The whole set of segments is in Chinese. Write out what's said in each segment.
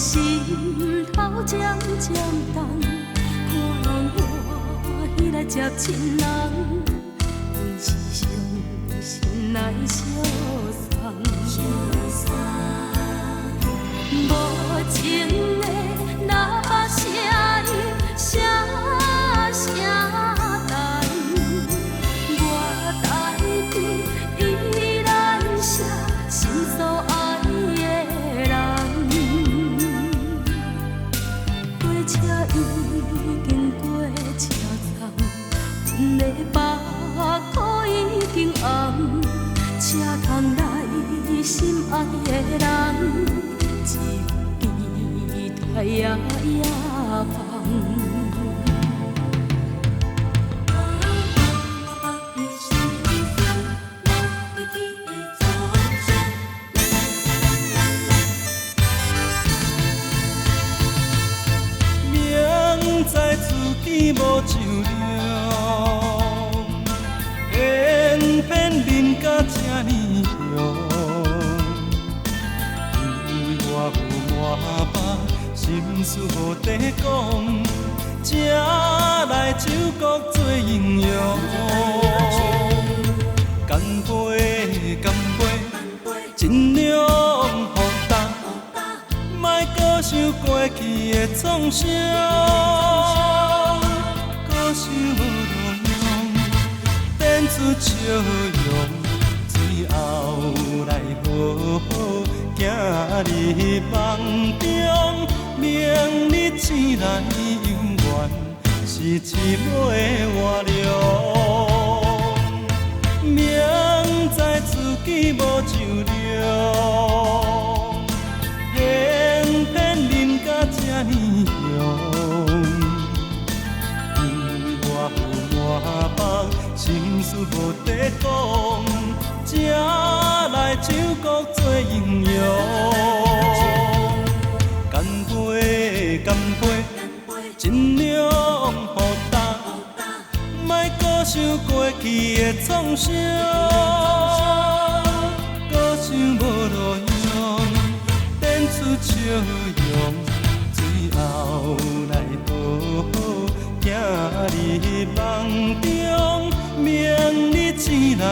心头渐渐重，看我喜来接亲人，阮是伤心来相送。无情的若把声音声声等，我台边依然写心所爱的人。火车已经过车站，阮的目眶已经红，车窗内心爱的人。只有期待夜夜放。明知自己无就了，偏偏忍甲这呢凶。我有满腹心事无地讲，才来酒国做英雄。干杯，干杯，尽量互答，莫搁想过去的创伤，搁想无路用，变出笑容。最后来好好行入梦中，明日醒来永远是一尾活龙。明知自己无就了，偏偏忍甲这呢凶。我有满腹心事无地讲，才来酒国做英雄。干杯，干杯，尽量互答，莫搁想过去的创伤，搁想无路用，变出笑容。最后来好好行入梦中，明日醒来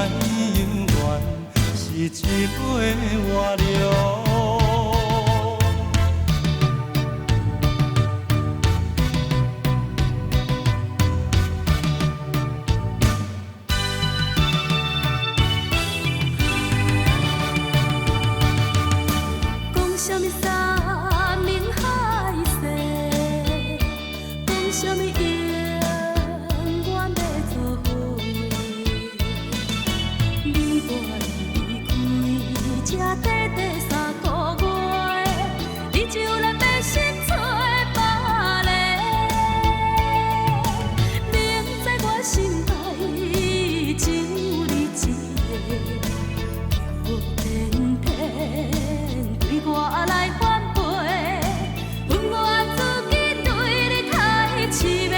永远是一尾活龙。讲什么山明海誓，讲什么永远要做伙。你我离开这短短3个月，你就来变心找别个。明知我心内只有你一个，又偏偏对我来反背，恨我自己对你太痴迷。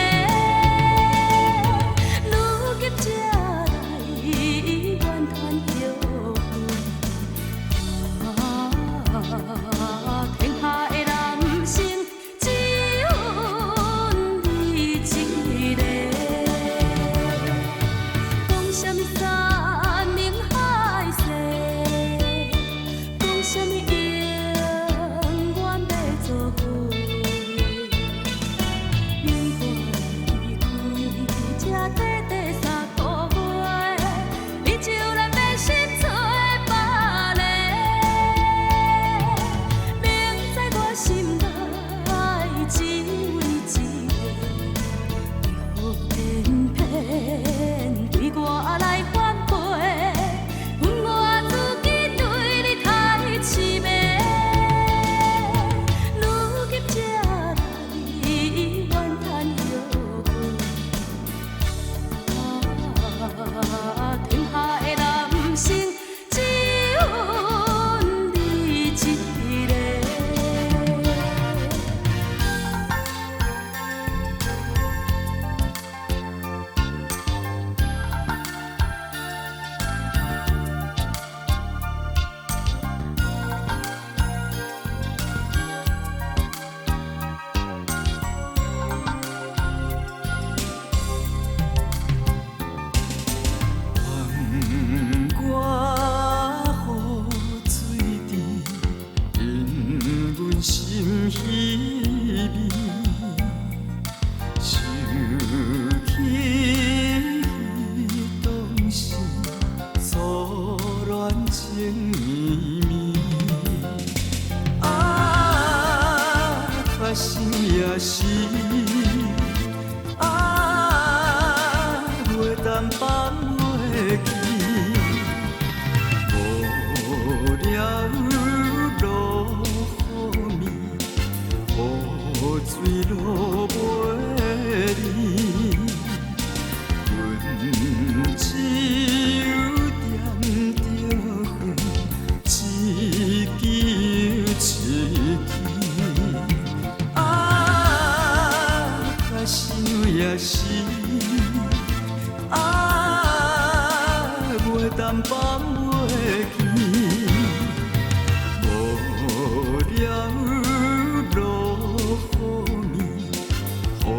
想也是，袂淡放袂记，无聊落雨暝，雨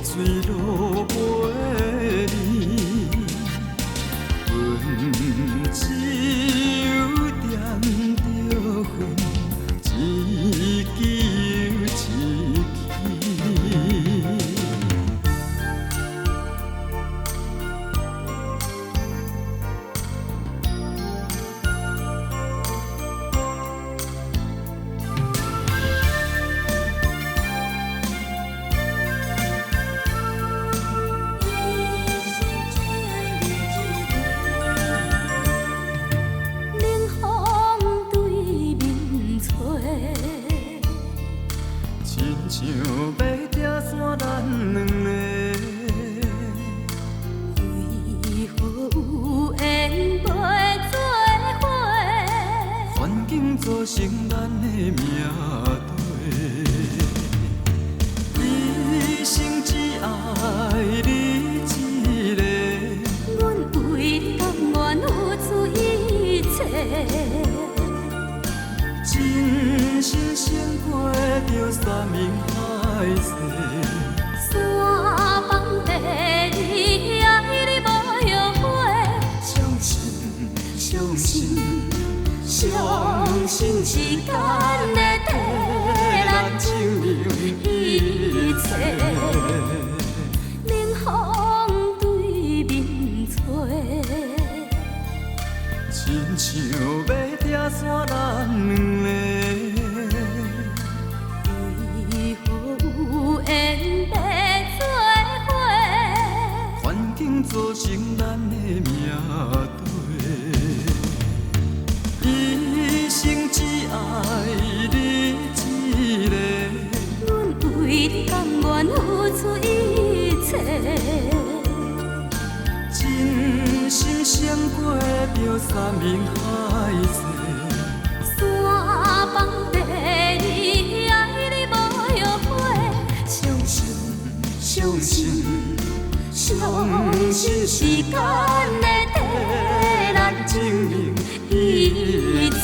水落袂离，阮只有点着恨，一支又一支。像要拆散咱两个，为何有缘袂做伙？环境造成咱的命题，一生只爱你一个，阮为你甘愿付出一切。真心胜过着山盟海誓，山崩地离，爱你无后悔。相信，相信，相信时间会替咱证明一切。冷风对面吹，亲像要拆散咱两个。为何有缘要做伙？环境造成咱的命题，一生只爱你一个，阮为你甘愿付出一切。真心胜过着山盟海誓，山崩地离，爱你无后悔。相信，相信，相信时间会替咱证明一切。